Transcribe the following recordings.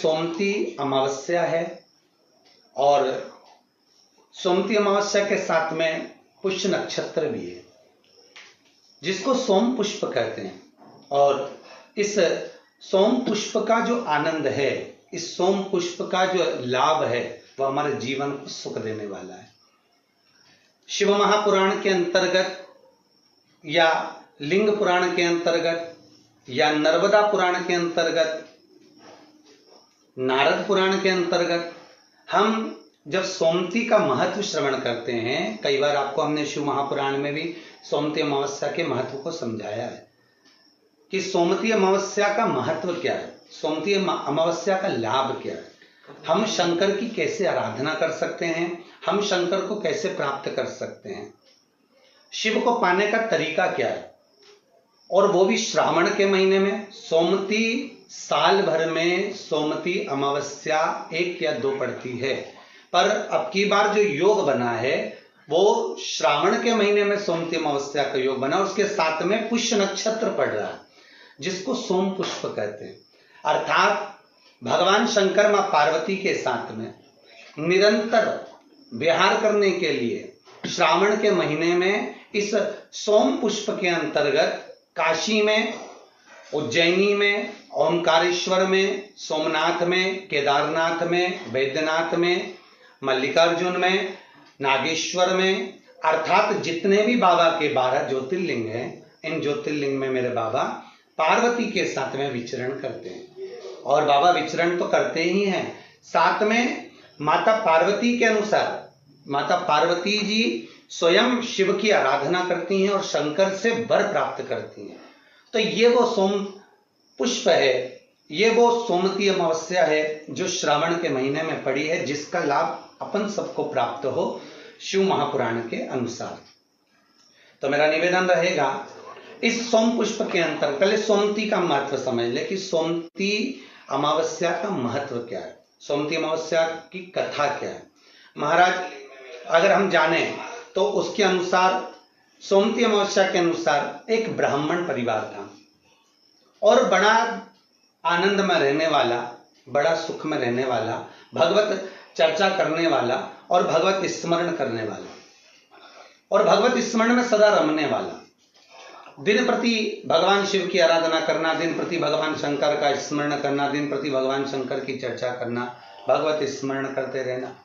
सोमती अमावस्या है और सोमती अमावस्या के साथ में पुष्य नक्षत्र भी है, जिसको सोम पुष्प कहते हैं। और इस सोम पुष्प का जो आनंद है, इस सोम पुष्प का जो लाभ है, वह हमारे जीवन को सुख देने वाला है। शिव महापुराण के अंतर्गत या लिंग पुराण के अंतर्गत या नर्मदा पुराण के अंतर्गत, नारद पुराण के अंतर्गत हम जब सोमती का महत्व श्रवण करते हैं, कई बार आपको हमने शिव महापुराण में भी सोमती अमावस्या के महत्व को समझाया है कि सोमती अमावस्या का महत्व क्या है, सोमती अमावस्या का लाभ क्या है, हम शंकर की कैसे आराधना कर सकते हैं, हम शंकर को कैसे प्राप्त कर सकते हैं, शिव को पाने का तरीका क्या है, और वो भी श्रावण के महीने में। सोमती साल भर में सोमती अमावस्या 1 या 2 पड़ती है, पर अब की बार जो योग बना है वो श्रावण के महीने में सोमती अमावस्या का योग बना, उसके साथ में पुष्य नक्षत्र पड़ रहा है, जिसको सोम पुष्प कहते हैं। अर्थात भगवान शंकर मां पार्वती के साथ में निरंतर विहार करने के लिए श्रावण के महीने में इस सोम पुष्प के अंतर्गत काशी में, उज्जैनी में, ओमकारेश्वर में, सोमनाथ में, केदारनाथ में, वैद्यनाथ में, मल्लिकार्जुन में, नागेश्वर में, अर्थात जितने भी बाबा के 12 ज्योतिर्लिंग हैं, इन ज्योतिर्लिंग में मेरे बाबा पार्वती के साथ में विचरण करते हैं। और बाबा विचरण तो करते ही हैं, साथ में माता पार्वती के अनुसार माता पार्वती जी स्वयं शिव की आराधना करती हैं और शंकर से वर प्राप्त करती हैं। तो ये वो सोम पुष्प है, ये वो सोमती अमावस्या है जो श्रावण के महीने में पड़ी है, जिसका लाभ अपन सबको प्राप्त हो शिव महापुराण के अनुसार। तो मेरा निवेदन रहेगा, इस सोम पुष्प के अंतर पहले सोमती का महत्व समझ ले कि सोमती अमावस्या का महत्व क्या है, सोमती अमावस्या की कथा क्या है। महाराज अगर हम जाने तो उसके अनुसार, सोमती अमावस्या के अनुसार एक ब्राह्मण परिवार था और बड़ा आनंद में रहने वाला, बड़ा सुख में रहने वाला, भगवत चर्चा करने वाला और भगवत स्मरण करने वाला और भगवत स्मरण में सदा रमने वाला, दिन प्रति भगवान शिव की आराधना करना, दिन प्रति भगवान शंकर का स्मरण करना, दिन प्रति भगवान शंकर की चर्चा करना, भगवत स्मरण करते रहना।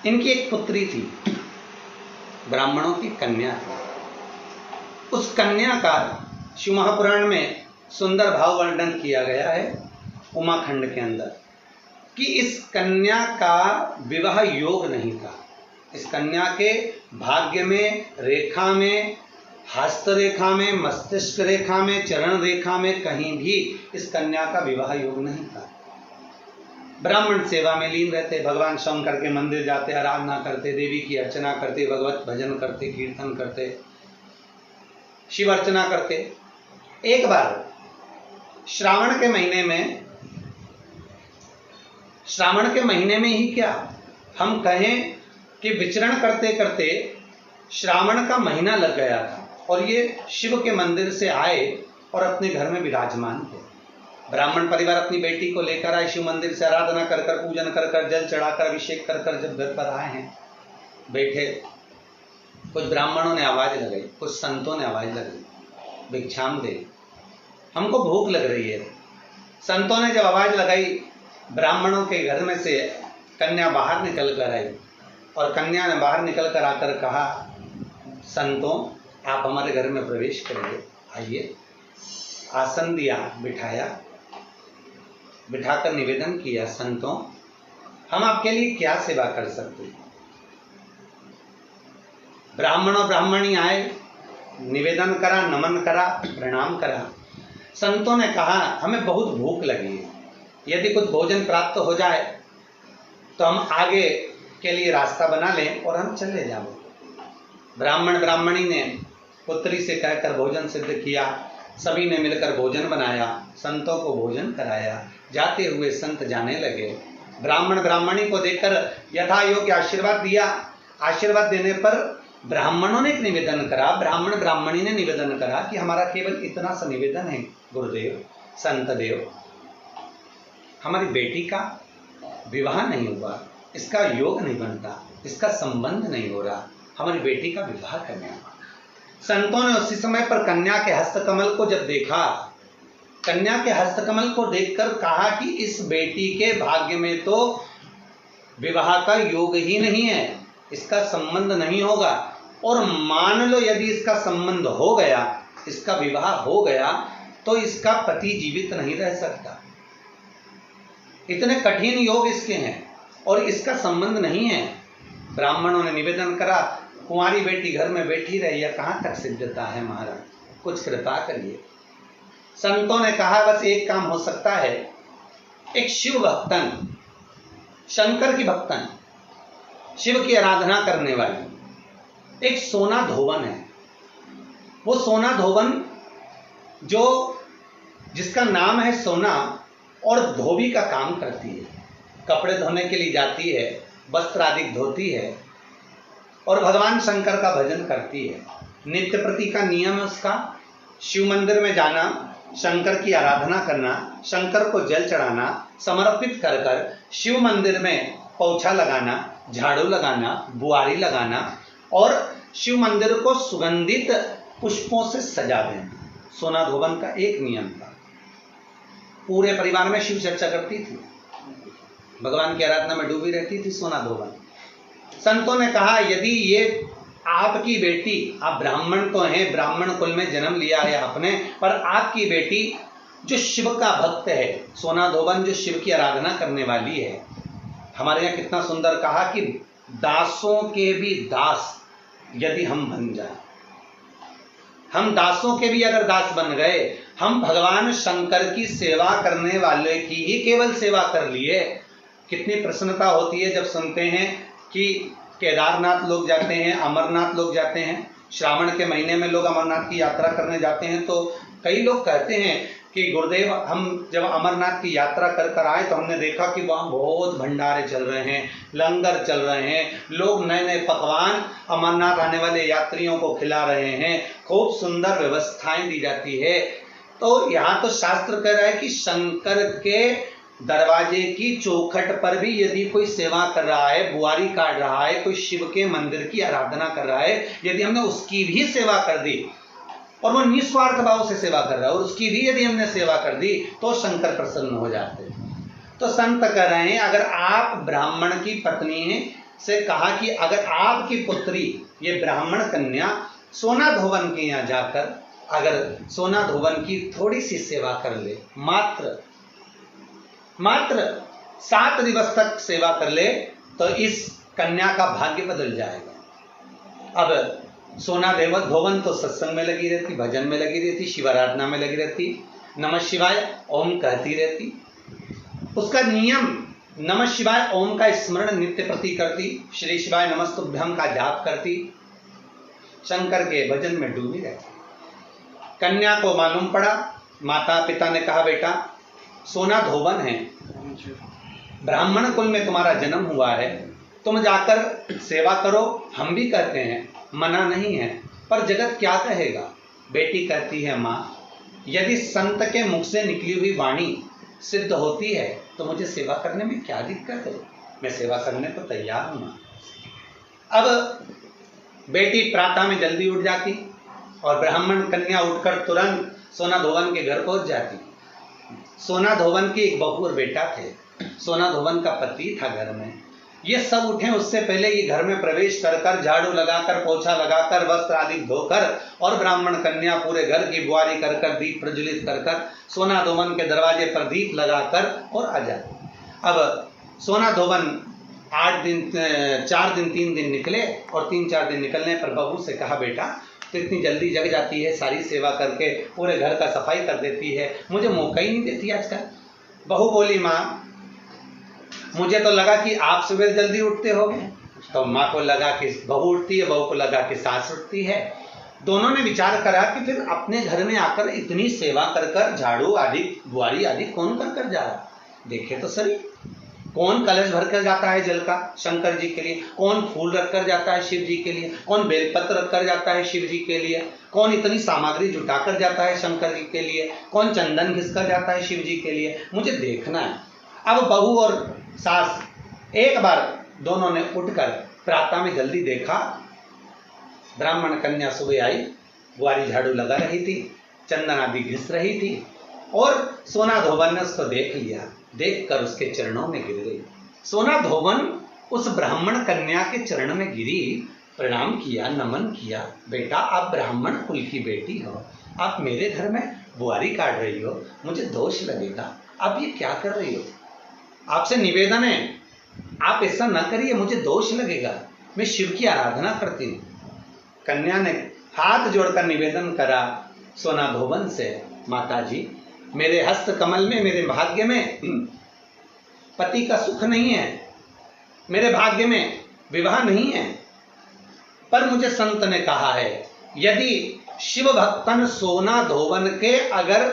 इनकी एक पुत्री थी, ब्राह्मणों की कन्या थी। उस कन्या का शिव महापुराण में सुंदर भाव वर्णन किया गया है उमाखंड के अंदर कि इस कन्या का विवाह योग नहीं था। इस कन्या के भाग्य में, रेखा में, हस्त रेखा में, मस्तिष्क रेखा में, चरण रेखा में कहीं भी इस कन्या का विवाह योग नहीं था। ब्राह्मण सेवा में लीन रहते, भगवान शंकर के मंदिर जाते, आराधना करते, देवी की अर्चना करते, भगवत भजन करते, कीर्तन करते, शिव अर्चना करते। एक बार श्रावण के महीने में ही क्या हम कहें कि विचरण करते करते श्रावण का महीना लग गया था और ये शिव के मंदिर से आए और अपने घर में विराजमान थे। ब्राह्मण परिवार अपनी बेटी को लेकर आए, शिव मंदिर से आराधना कर कर, पूजन कर कर, जल चढ़ाकर, अभिषेक कर कर जब घर पर आए हैं, बैठे, कुछ ब्राह्मणों ने आवाज लगाई, कुछ संतों ने आवाज लगाई, भिक्षाम दे, हमको भूख लग रही है। संतों ने जब आवाज लगाई, ब्राह्मणों के घर में से कन्या बाहर निकल कर आई और कन्या ने बाहर निकल कर आकर कहा, संतों आप हमारे घर में प्रवेश करिए, आइए। आसन दिया, बिठाया, बिठाकर निवेदन किया, संतों हम आपके लिए क्या सेवा कर सकते हैं। ब्राह्मण और ब्राह्मणी आए, निवेदन करा, नमन करा, प्रणाम करा। संतों ने कहा हमें बहुत भूख लगी है, यदि कुछ भोजन प्राप्त हो जाए तो हम आगे के लिए रास्ता बना लें और हम चले जाओ। ब्राह्मण ब्राह्मणी ने पुत्री से कहकर भोजन सिद्ध किया, सभी ने मिलकर भोजन बनाया, संतों को भोजन कराया। जाते हुए संत जाने लगे। ब्राह्मण ब्राह्मणी को देखकर यथा योग्य आशीर्वाद दिया। आशीर्वाद देने पर ब्राह्मणों ने एक निवेदन करा, ब्राह्मण ब्राह्मणी ने निवेदन करा कि हमारा केवल इतना सा निवेदन है गुरुदेव, संत देव, हमारी बेटी का विवाह नहीं हुआ, इसका योग नहीं बनता, इसका संबंध नहीं हो रहा, हमारी बेटी का विवाह करना। संतों ने उसी समय पर कन्या के हस्तकमल को जब देखा, कन्या के हस्तकमल को देखकर कहा कि इस बेटी के भाग्य में तो विवाह का योग ही नहीं है, इसका संबंध नहीं होगा, और मान लो यदि इसका संबंध हो गया, इसका विवाह हो गया, तो इसका पति जीवित नहीं रह सकता। इतने कठिन योग इसके हैं और इसका संबंध नहीं है। ब्राह्मणों ने निवेदन करा, कुंवारी बेटी घर में बैठी रही, यह कहाँ तक सिद्धता है महाराज, कुछ कृपा करिए। संतों ने कहा बस एक काम हो सकता है, एक शिव भक्तन, शंकर की भक्तन, शिव की आराधना करने वाली एक सोना धोवन है। वो सोना धोवन जो जिसका नाम है सोना और धोबी का काम करती है, कपड़े धोने के लिए जाती है, वस्त्र आदि धोती है और भगवान शंकर का भजन करती है। नित्य प्रति का नियम है उसका, शिव मंदिर में जाना, शंकर की आराधना करना, शंकर को जल चढ़ाना, समर्पित कर कर शिव मंदिर में पोछा लगाना, झाड़ू लगाना, बुआरी लगाना और शिव मंदिर को सुगंधित पुष्पों से सजा देना। सोना धोवन का एक नियम था। पूरे परिवार में शिव चर्चा करती थी, भगवान की आराधना में डूबी रहती थी सोना धोवन। संतों ने कहा यदि ये आपकी बेटी, आप ब्राह्मण तो हैं, ब्राह्मण कुल में जन्म लिया है आपने, पर आपकी बेटी जो शिव का भक्त है, सोना धोवन जो शिव की आराधना करने वाली है, हमारे यहाँ कितना सुंदर कहा कि दासों के भी दास यदि हम बन जाए, हम दासों के भी अगर दास बन गए, हम भगवान शंकर की सेवा करने वाले की ही केवल सेवा कर लिए। कितनी प्रसन्नता होती है जब सुनते हैं कि केदारनाथ लोग जाते हैं, अमरनाथ लोग जाते हैं, श्रावण के महीने में लोग अमरनाथ की यात्रा करने जाते हैं, तो कई लोग कहते हैं कि गुरुदेव हम जब अमरनाथ की यात्रा कर कर आए तो हमने देखा कि वहाँ बहुत भंडारे चल रहे हैं, लंगर चल रहे हैं, लोग नए नए पकवान अमरनाथ आने वाले यात्रियों को खिला रहे हैं, खूब सुंदर व्यवस्थाएं दी जाती है। तो यहाँ तो शास्त्र कह रहा है कि शंकर के दरवाजे की चौखट पर भी यदि कोई सेवा कर रहा है, बुआरी काट रहा है, कोई शिव के मंदिर की आराधना कर रहा है, यदि हमने उसकी भी सेवा कर दी और वो निस्वार्थ भाव से सेवा कर रहा है और उसकी भी यदि हमने सेवा कर दी तो शंकर प्रसन्न हो जाते हैं। तो संत कह रहे हैं अगर आप ब्राह्मण की पत्नी से कहा कि अगर आपकी पुत्री ये ब्राह्मण कन्या सोना धोवन के यहाँ जाकर अगर सोना धोवन की थोड़ी सी सेवा कर ले, मात्र 7 दिवस तक सेवा कर ले, तो इस कन्या का भाग्य बदल जाएगा। अब सोना धोवन तो सत्संग में लगी रहती, भजन में लगी रहती, शिवाराधना में लगी रहती, नमः शिवाय ओम कहती रहती, उसका नियम नमः शिवाय ओम का स्मरण नित्य प्रति करती, श्री शिवाय नमस्तुभ्यम का जाप करती, शंकर के भजन में डूबी रहती। कन्या को मालूम पड़ा, माता पिता ने कहा बेटा सोना धोवन है, ब्राह्मण कुल में तुम्हारा जन्म हुआ है, तुम जाकर सेवा करो, हम भी कहते हैं, मना नहीं है, पर जगत क्या कहेगा। बेटी कहती है माँ यदि संत के मुख से निकली हुई वाणी सिद्ध होती है तो मुझे सेवा करने में क्या दिक्कत है, मैं सेवा करने को तैयार हूं माँ। अब बेटी प्रातः में जल्दी उठ जाती और ब्राह्मण कन्या उठकर तुरंत सोना धोवन के घर पहुंच जाती। सोना धोवन की एक बहू और बेटा थे, सोना धोवन का पति था घर में। ये सब उठे उससे पहले ये घर में प्रवेश कर कर झाड़ू लगाकर, पोछा लगाकर, वस्त्र आदि धोकर और ब्राह्मण कन्या पूरे घर की बुआरी कर कर, दीप प्रज्वलित कर कर, सोना धोवन के दरवाजे पर दीप लगाकर और आ जाते। अब सोना धोवन 4 दिन 3 दिन निकले और 3-4 दिन निकलने पर बहू से कहा बेटा तो इतनी जल्दी जग जाती है, सारी सेवा करके पूरे घर का सफाई कर देती है, मुझे मौका ही नहीं देती आजकल। बहू बोली माँ मुझे तो लगा कि आप सुबह जल्दी उठते हो। तो माँ को लगा कि बहू उठती है, बहू को लगा कि सास उठती है। दोनों ने विचार करा कि फिर अपने घर में आकर इतनी सेवा कर कर, झाड़ू आदि बुआरी आदि कौन कर कर जा रहा, देखे तो सही। कौन कलश भर कर जाता है जल का शंकर जी के लिए, कौन फूल रख कर जाता है शिव जी के लिए, कौन बेलपत्र रख कर जाता है शिव जी के लिए, कौन इतनी सामग्री जुटा कर जाता है शंकर जी के लिए, कौन चंदन घिस कर जाता है शिव जी के लिए, मुझे देखना है। अब बहू और सास एक बार दोनों ने उठकर प्रातः में जल्दी देखा, ब्राह्मण कन्या सुबह आई, बुआरी झाड़ू लगा रही थी, चंदन आदि घिस रही थी, और सोना धोबन ने उसको देख लिया। देखकर उसके चरणों में गिर गई। सोना धोबन उस ब्राह्मण कन्या के चरण में गिरी, प्रणाम किया, नमन किया। बेटा, आप ब्राह्मण कुल की बेटी हो, आप मेरे घर में बुआरी काट रही हो, मुझे दोष लगेगा। आप ये क्या कर रही हो? आपसे निवेदन है, आप ऐसा न करिए, मुझे दोष लगेगा, मैं शिव की आराधना करती हूँ। कन्या ने हाथ जोड़कर निवेदन करा सोना धोबन से, माता जी, मेरे हस्त कमल में, मेरे भाग्य में पति का सुख नहीं है, मेरे भाग्य में विवाह नहीं है, पर मुझे संत ने कहा है, यदि शिव भक्तन सोना धोबन के अगर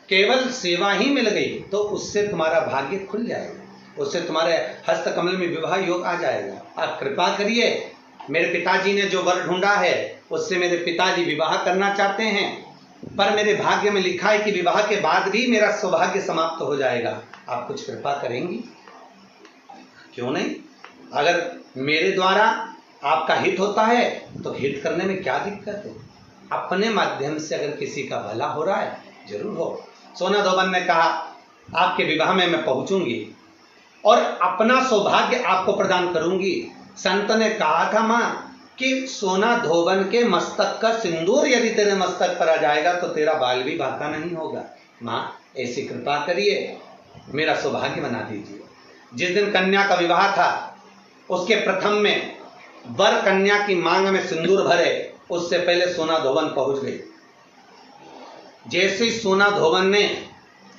केवल सेवा ही मिल गई तो उससे तुम्हारा भाग्य खुल जाएगा, उससे तुम्हारे हस्त कमल में विवाह योग आ जाएगा। आप कृपा करिए, मेरे पिताजी ने जो वर ढूंढा है उससे मेरे पिताजी विवाह करना चाहते हैं, पर मेरे भाग्य में लिखा है कि विवाह के बाद भी मेरा सौभाग्य समाप्त हो जाएगा। आप कुछ कृपा करेंगी? क्यों नहीं, अगर मेरे द्वारा आपका हित होता है तो हित करने में क्या दिक्कत है? अपने माध्यम से अगर किसी का भला हो रहा है, जरूर हो। सोना धोबन ने कहा, आपके विवाह में मैं पहुंचूंगी और अपना सौभाग्य आपको प्रदान करूंगी। संत ने कहा था मां कि सोना धोबन के मस्तक का सिंदूर यदि तेरे मस्तक पर आ जाएगा तो तेरा बाल भी बांका नहीं होगा। मां, ऐसी कृपा करिए, मेरा सौभाग्य बना दीजिए। जिस दिन कन्या का विवाह था उसके प्रथम में वर कन्या की मांग में सिंदूर भरे, उससे पहले सोना धोबन पहुंच गई। जैसे ही सोना धोबन ने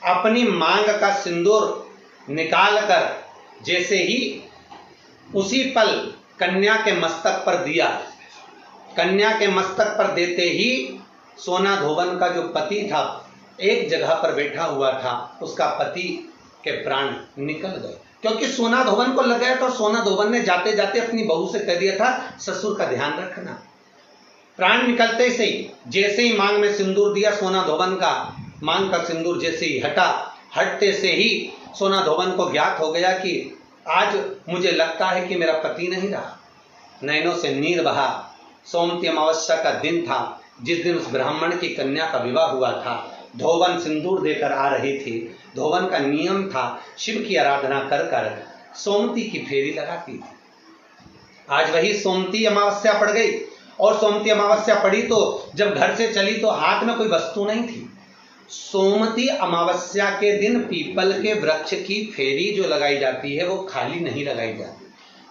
अपनी मांग का सिंदूर निकालकर जैसे ही उसी पल कन्या के मस्तक पर दिया, कन्या के मस्तक पर देते ही सोना धोबन का जो पति था, एक जगह पर बैठा हुआ था, उसका पति के प्राण निकल गए। क्योंकि सोना धोबन को लग गया था, सोना धोबन ने जाते जाते अपनी बहू से कह दिया था, ससुर का ध्यान रखना। प्राण निकलते से ही, जैसे ही मांग में सिंदूर दिया, सोना धोबन का मांग का सिंदूर जैसे ही हटा, हटते से ही सोना धोबन को ज्ञात हो गया कि आज मुझे लगता है कि मेरा पति नहीं रहा। नैनों से नीर बहा। सोमती अमावस्या का दिन था, जिस दिन उस ब्राह्मण की कन्या का विवाह हुआ था। धोबन सिंदूर देकर आ रही थी। धोबन का नियम था शिव की आराधना कर कर सोमती की फेरी लगाती थी। आज वही सोमती अमावस्या पड़ गई, और सोमती अमावस्या पड़ी तो जब घर से चली तो हाथ में कोई वस्तु नहीं थी। सोमती अमावस्या के दिन पीपल के वृक्ष की फेरी जो लगाई जाती है वो खाली नहीं लगाई जाती,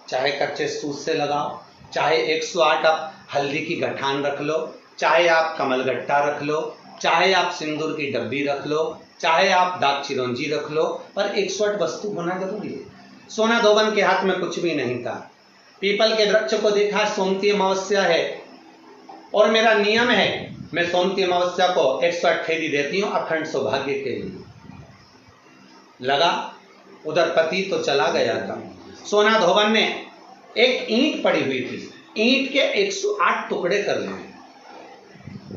चाहे कच्चे सूत से लगाओ, चाहे 108 आप हल्दी की गठान रख लो, चाहे आप कमलगट्टा रख लो, चाहे आप सिंदूर की डब्बी रख लो, चाहे आप दाग चिरौंजी रख लो, पर 108 वस्तु होना जरूरी है। सोना धोबन के हाथ में कुछ भी नहीं था। पीपल के वृक्ष को देखा, सोमती अमावस्या है और मेरा नियम है, मैं सोमती अमावस्या को 108 फेरी देती हूं अखंड सौभाग्य के लिए। लगा, उधर पति तो चला गया था। सोना धोबन ने एक ईंट पड़ी हुई थी, ईंट के 108 टुकड़े कर लिए,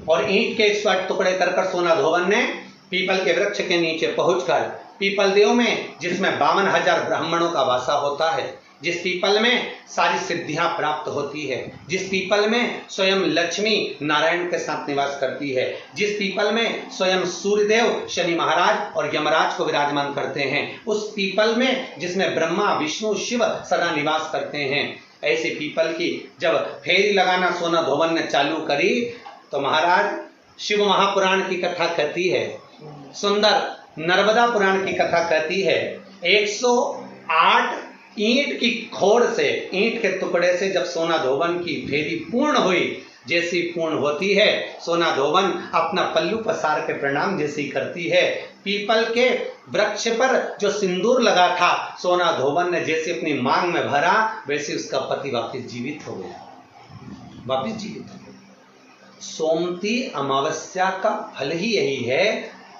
और ईंट के 108 टुकड़े कर कर सोना धोबन ने पीपल के वृक्ष के नीचे पहुंचकर, पीपल देव में जिसमें 52,000 ब्राह्मणों का वासा होता है, जिस पीपल में सारी सिद्धियां प्राप्त होती है, जिस पीपल में स्वयं लक्ष्मी नारायण के साथ निवास करती है, जिस पीपल में स्वयं सूर्यदेव शनि महाराज और यमराज को विराजमान करते हैं, उस पीपल में जिसमें ब्रह्मा विष्णु शिव सदा निवास करते हैं, ऐसे पीपल की जब फेरी लगाना सोना धोबन ने चालू करी तो महाराज शिव महापुराण की कथा कहती है, सुंदर नर्मदा पुराण की कथा कहती है, 108 ईंट की खोड़ से, ईंट के टुकड़े से जब सोना धोबन की फेरी पूर्ण हुई, जैसी पूर्ण होती है, सोना धोबन अपना पल्लू पसार के प्रणाम जैसी करती है, पीपल के वृक्ष पर जो सिंदूर लगा था, सोना धोबन ने जैसे अपनी मांग में भरा, वैसे उसका पति वापिस जीवित हो गया, वापिस जीवित हो गया। सोमती अमावस्या का फल ही यही है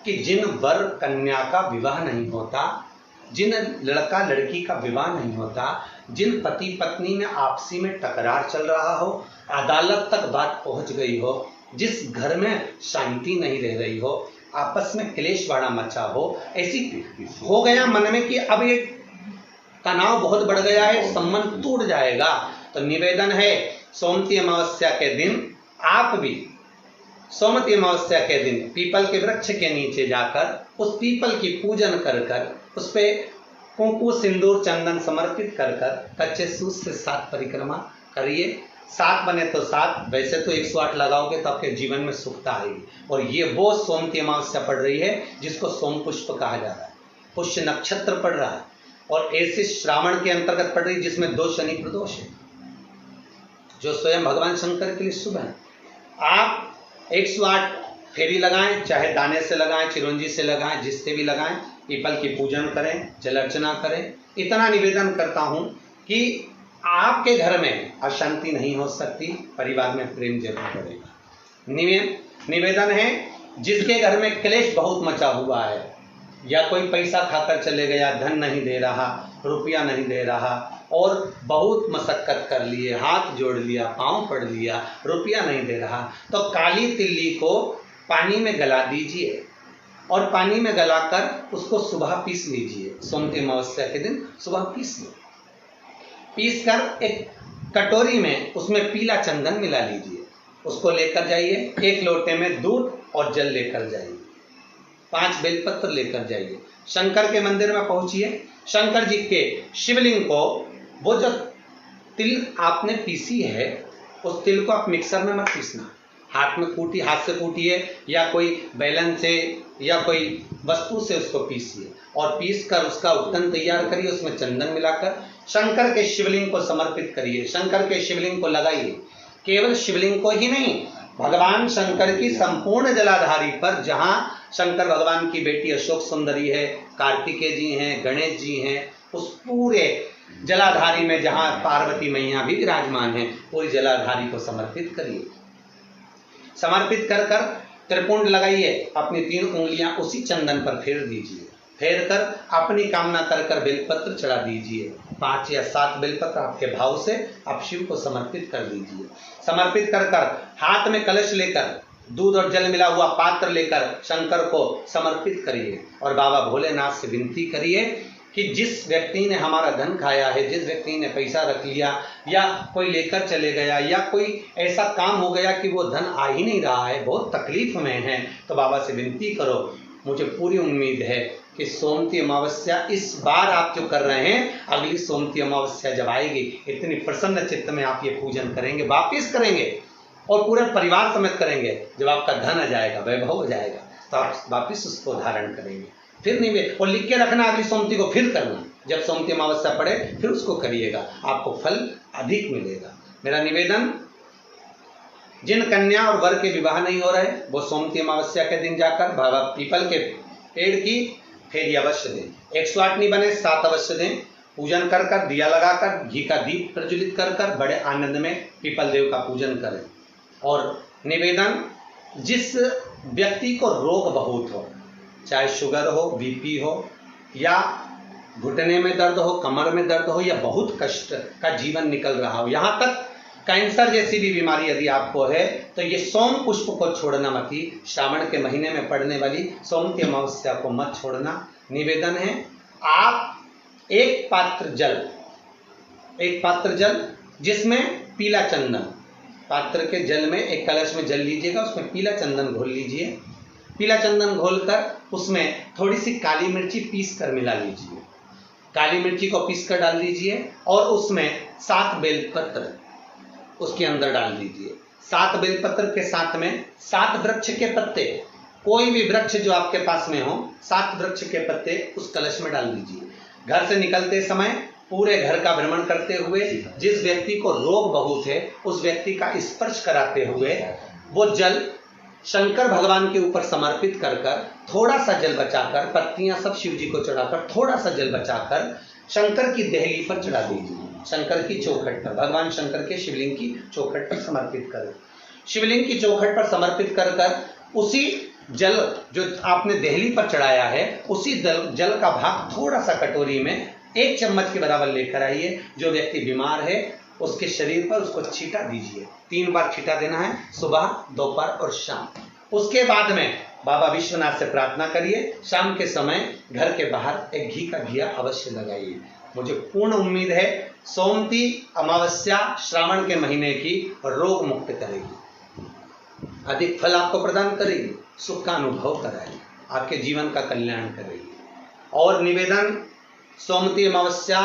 कि जिन वर कन्या का विवाह नहीं होता, जिन लड़का लड़की का विवाह नहीं होता, जिन पति पत्नी में आपसी में टकरार चल रहा हो, अदालत तक बात पहुंच गई हो, जिस घर में शांति नहीं रह रही हो, आपस में क्लेश बड़ा मचा हो, ऐसी हो गया मन में कि अब ये तनाव बहुत बढ़ गया है, संबंध टूट जाएगा, तो निवेदन है सोमवती अमावस्या के दिन आप भी सोमवती अमावस्या के दिन पीपल के वृक्ष के नीचे जाकर उस पीपल की पूजन कर कर उस पे कुंकु सिंदूर चंदन समर्पित कर कर कच्चे सूत से 7 परिक्रमा करिए। 7 बने तो 7, वैसे तो 108 लगाओगे तो आपके जीवन में सुखता आएगी। और ये वो सोमवती अमावस्या पड़ रही है जिसको सोम पुष्प कहा जा रहा है, पुष्य नक्षत्र पड़ रहा है और ऐसे श्रावण के अंतर्गत पड़ रही है जिसमें 2 शनि प्रदोष है, जो स्वयं भगवान शंकर के लिए शुभ है। आप 108 फेरी लगाएं, चाहे दाने से लगाएं, चिरंजी से लगाएं, जिससे भी लगाएं, पीपल की पूजन करें, जल अर्चना करें। इतना निवेदन करता हूं कि आपके घर में अशांति नहीं हो सकती, परिवार में प्रेम जरूर बढ़ेगा। निवेदन है जिसके घर में क्लेश बहुत मचा हुआ है, या कोई पैसा खाकर चले गया, धन नहीं दे रहा, रुपया नहीं दे रहा और बहुत मशक्कत कर लिए, हाथ जोड़ लिया, पांव पड़ लिया, रुपया नहीं दे रहा, तो काली तिल्ली को पानी में गला दीजिए और पानी में गलाकर उसको सुबह पीस लीजिए। सोमवती अमावस्या के दिन सुबह पीस लो, पीस कर एक कटोरी में उसमें पीला चंदन मिला लीजिए, उसको लेकर जाइए। 1 लोटे में दूध और जल लेकर जाइए, 5 बेलपत्र लेकर जाइए, शंकर के मंदिर में पहुंचिए। शंकर जी के शिवलिंग को, वो जो तिल आपने पीसी है उस तिल को आप मिक्सर में मत पीसना, हाथ से कूटिए या कोई बैलन से या कोई वस्तु से उसको पीसिए और पीस कर उसका उपटन तैयार करिए, उसमें चंदन मिलाकर शंकर के शिवलिंग को समर्पित करिए, शंकर के शिवलिंग को लगाइए। केवल शिवलिंग को ही नहीं, भगवान शंकर की संपूर्ण जलाधारी पर, जहां शंकर भगवान की बेटी अशोक सुंदरी है, कार्तिकेय जी हैं, गणेश जी हैं, उस पूरे जलाधारी में जहां पार्वती मैया भी विराजमान है, पूरी जलाधारी को समर्पित करिए। समर्पित कर कर त्रिपुंड लगाइए, अपनी 3 उंगलियां उसी चंदन पर फेर दीजिए, फेर कर अपनी कामना कर कर बेलपत्र चढ़ा दीजिए। 5 या 7 बेलपत्र आपके भाव से आप शिव को समर्पित कर दीजिए। समर्पित कर कर हाथ में कलश लेकर, दूध और जल मिला हुआ पात्र लेकर शंकर को समर्पित करिए और बाबा भोलेनाथ से विनती करिए कि जिस व्यक्ति ने हमारा धन खाया है, जिस व्यक्ति ने पैसा रख लिया या कोई लेकर चले गया या कोई ऐसा काम हो गया कि वो धन आ ही नहीं रहा है, बहुत तकलीफ में है, तो बाबा से विनती करो। मुझे पूरी उम्मीद है कि सोमवती अमावस्या इस बार आप जो कर रहे हैं, अगली सोमवती अमावस्या जब आएगी, इतनी प्रसन्न चित्त में आप ये पूजन करेंगे, वापिस करेंगे और पूरे परिवार समेत करेंगे। जब आपका धन आ जाएगा, वैभव हो जाएगा, तो आप वापिस उसको धारण करेंगे। फिर नहीं, और लिख के रखना, अगली सोमवती को फिर करना, जब सोमवती अमावस्या पड़े फिर उसको करिएगा, आपको फल अधिक मिलेगा। मेरा निवेदन, जिन कन्या और वर के विवाह नहीं हो रहे, वो सोमवती अमावस्या के दिन जाकर बाबा पीपल के पेड़ की फेरी अवश्य दें। 108 नहीं बने 7 अवश्य दें। पूजन कर कर, दिया लगाकर, घी का दीप प्रज्वलित कर कर बड़े आनंद में पीपल देव का पूजन करें। और निवेदन, जिस व्यक्ति को रोग बहुत हो, चाहे शुगर हो, बीपी हो या घुटने में दर्द हो, कमर में दर्द हो या बहुत कष्ट का जीवन निकल रहा हो, यहाँ तक कैंसर जैसी भी बीमारी यदि आपको है, तो ये सोम पुष्प को छोड़ना मत ही। श्रावण के महीने में पड़ने वाली सोमवती अमावस्या को मत छोड़ना। निवेदन है, आप एक पात्र जल जिसमें पीला चंदन, पात्र के जल में एक कलश में जल लीजिएगा, उसमें पीला चंदन घोल लीजिए। पीला चंदन घोलकर उसमें थोड़ी सी काली मिर्ची पीस कर मिला लीजिए, काली मिर्ची को पीस कर डाल दीजिए और उसमें 7 बेलपत्र उसके अंदर डाल दीजिए। 7 बेलपत्र के साथ में 7 वृक्ष के पत्ते, कोई भी वृक्ष जो आपके पास में हो, 7 वृक्ष के पत्ते उस कलश में डाल दीजिए। घर से निकलते समय पूरे घर का भ्रमण करते हुए, जिस व्यक्ति को रोग बहुत है उस व्यक्ति का स्पर्श कराते हुए वो जल शंकर भगवान के ऊपर समर्पित कर कर, थोड़ा सा जल बचाकर, पत्तियां सब शिव जी को चढ़ाकर, थोड़ा सा जल बचाकर शंकर की देहली पर चढ़ा दीजिए, शंकर की चौखट पर, भगवान शंकर के शिवलिंग की चौखट पर समर्पित करें। शिवलिंग की चौखट पर समर्पित कर कर उसी जल जो आपने देहली पर चढ़ाया है, उसी जल का भाग थोड़ा सा कटोरी में 1 चम्मच के बराबर लेकर आइए। जो व्यक्ति बीमार है उसके शरीर पर उसको छींटा दीजिए। 3 बार छींटा देना है, सुबह, दोपहर और शाम। उसके बाद में बाबा विश्वनाथ से प्रार्थना करिए, शाम के समय घर के बाहर एक घी का दिया अवश्य लगाइए। मुझे पूर्ण उम्मीद है सोमती अमावस्या श्रावण के महीने की रोग मुक्त करेगी, अधिक फल आपको प्रदान करेगी, सुख का अनुभव कराएगी, आपके जीवन का कल्याण करेगी। और निवेदन, सोमती अमावस्या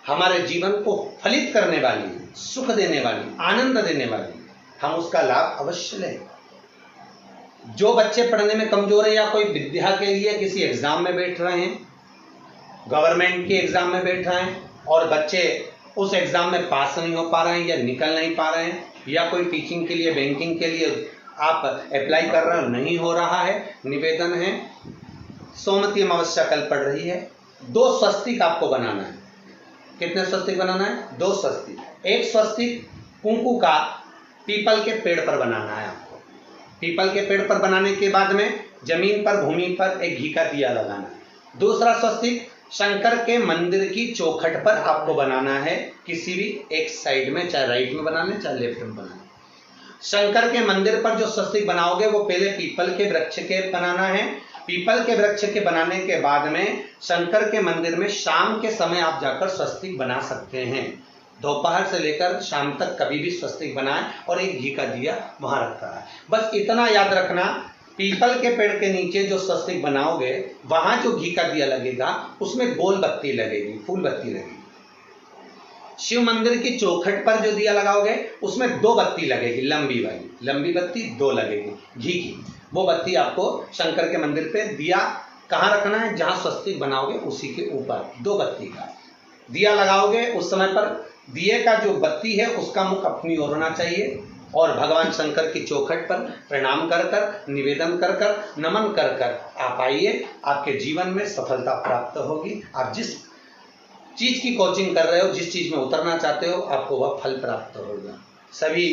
हमारे जीवन को फलित करने वाली, सुख देने वाली, आनंद देने वाली, हम उसका लाभ अवश्य लें। जो बच्चे पढ़ने में कमजोर है या कोई विद्या के लिए किसी एग्जाम में बैठ रहे हैं, गवर्नमेंट के एग्जाम में बैठ रहे हैं और बच्चे उस एग्जाम में पास नहीं हो पा रहे हैं या निकल नहीं पा रहे हैं, या कोई टीचिंग के लिए, बैंकिंग के लिए आप अप्लाई कर रहे हो, नहीं हो रहा है, निवेदन है सोमती अमावस्या कल पड़ रही है, 2 स्वस्तिक आपको बनाना है। कितने स्वस्तिक बनाना है? 2 स्वस्तिक। एक स्वस्तिक कुंकू का पीपल के पेड़ पर बनाना है आपको। पीपल के पेड़ पर बनाने के बाद में जमीन पर, भूमि पर एक घी का दिया लगाना है। दूसरा स्वस्तिक शंकर के मंदिर की चौखट पर आपको बनाना है, किसी भी एक साइड में, चाहे राइट में बनाना है चाहे लेफ्ट में बनाना है। शंकर के मंदिर पर जो स्वस्तिक बनाओगे वो पहले पीपल के वृक्ष के बनाना है। पीपल के वृक्ष के बनाने के बाद में शंकर के मंदिर में शाम के समय आप जाकर स्वस्तिक बना सकते हैं। दोपहर से लेकर शाम तक कभी भी स्वस्तिक बनाएं और एक घी का दिया वहां रखता है। बस इतना याद रखना, पीपल के पेड़ के नीचे जो स्वस्तिक बनाओगे वहां जो घी का दिया लगेगा उसमें गोल बत्ती लगेगी, फूल बत्ती लगेगी। शिव मंदिर की चौखट पर जो दिया लगाओगे उसमें 2 बत्ती लगेगी, लंबी वाली, लंबी बत्ती 2 लगेगी घी की। वो बत्ती आपको शंकर के मंदिर पे दिया कहाँ रखना है? जहां स्वस्तिक बनाओगे उसी के ऊपर 2 बत्ती का दिया लगाओगे। उस समय पर दिए का जो बत्ती है उसका मुख अपनी ओर होना चाहिए और भगवान शंकर की चौखट पर प्रणाम कर कर, निवेदन कर कर, नमन कर कर आप आइए। आपके जीवन में सफलता प्राप्त होगी। आप जिस चीज की कोचिंग कर रहे हो, जिस चीज में उतरना चाहते हो, आपको वह फल प्राप्त होगा। सभी